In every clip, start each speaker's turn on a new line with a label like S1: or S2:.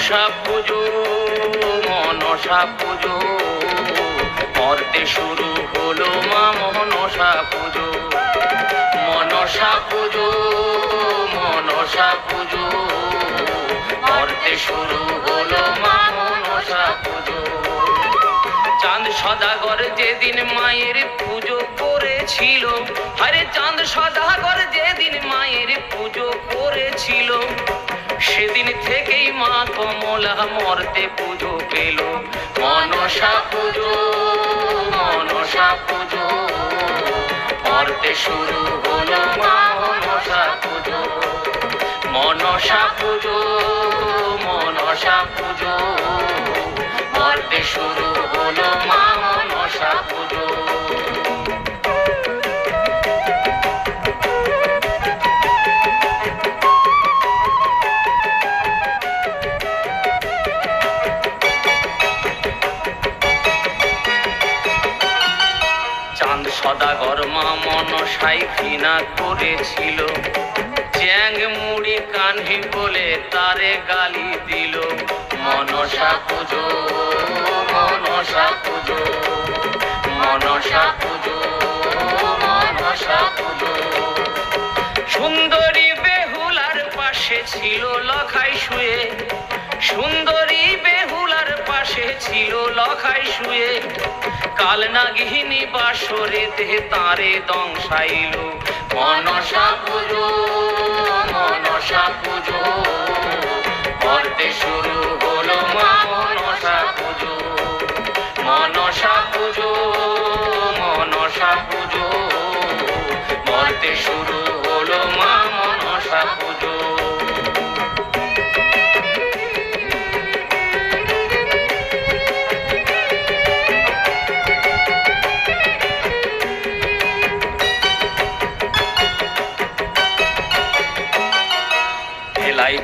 S1: মনসা পুজো মনসা পুজো মর্তে শুরু হলো মা মনসা পুজো মনসা পুজো মনসা পুজো মর্তে শুরু হলো মা মনসা পুজো চাঁদ সদাগর যেদিন মায়ের পুজো করেছিল আরে চাঁদ সদাগর যেদিন মায়ের পুজো করেছিল সেদিন থেকেই মা কমলা মর্তে পুজো পেল মনসা পুজো মনসা পুজো মর্তে শুরু হলো মা মনসা পুজো মনসা পুজো মনসা পুজো মর্তে শুরু হলো মা মনসা পুজো চাঁদ সদাগর মা মনসাই ঘৃণা করেছিল চ্যাং মুড়ি কানহি বলে তারে গালি দিল মনসা পুজো মনসা পুজো মনসা পুজো মনসা পুজো সুন্দরী বেহুলার পাশে ছিল লখাই শুয়ে সুন্দরী বেহুলার পাশে ছিল লখাই শুয়ে কাল নাগিনী বাসরে দেহে তারে দংশাইল মনসা পুজো মনসা পুজো মর্তে শুরু হলো মা মনসা পুজো মনসা পুজো মনসা পুজো মর্তে শুরু হলো মা মনসা পুজো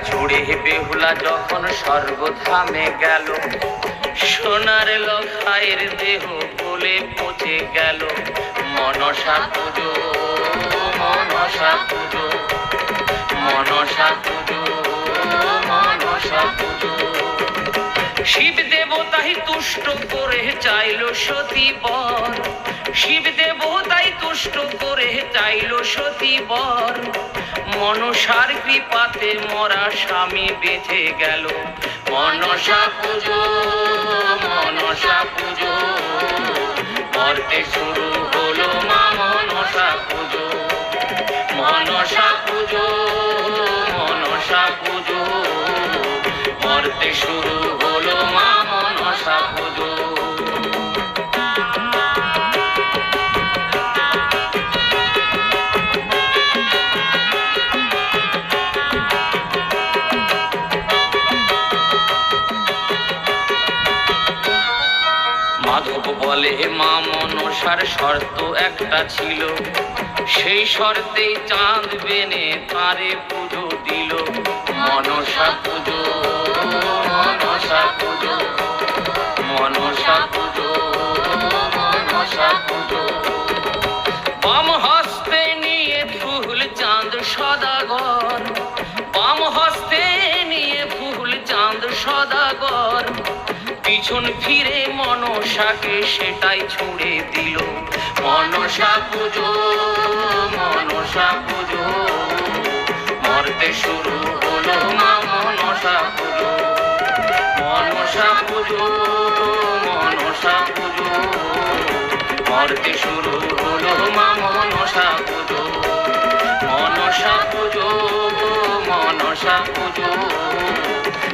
S1: ছুড়ে বেহুলা যখন স্বর্গধামে গেল সোনার লখাইয়ের দেহ বলে পচে গেল মনসা পুজো মনসা পুজো মনসা পুজো মনসা পুজো শিব দেবতাই তুষ্ট করে চাইল সতী বর শিব দেবতাই তুষ্ট করে চাইল সতী বর মনসার কৃপাতে মরা স্বামী বেঁচে গেল মনসা পুজো মনসা পুজো মর্তে শুরু হলো মা মনসা পুজো মনসা পুজো মনসা পুজো মর্তে শুরু হলো মা মনসা পুজো মাধব বলে মা মনসার শর্ত একটা ছিল সেই শর্তেই চাঁদ বেনে তারে পুজো দিল মনসা পুজো মনসা পুজো মনসা পুজো মনসা পুজো বাম হস্তে নিয়ে ফুল চাঁদ সদাগর বাম হস্তে নিয়ে ফুল চাঁদ সদাগর পিছন ফিরে মনসাকে সেটাই ছুঁড়ে দিল মনসা পুজো মনসা পুজো মর্তে শুরু হলো মা মনসা পুজো মনসা পুজো মনসা পুজো মর্তে শুরু হলো মা মনসা পুজো মনসা পুজো মনসা পুজো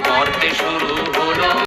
S1: মর্তে শুরু হলো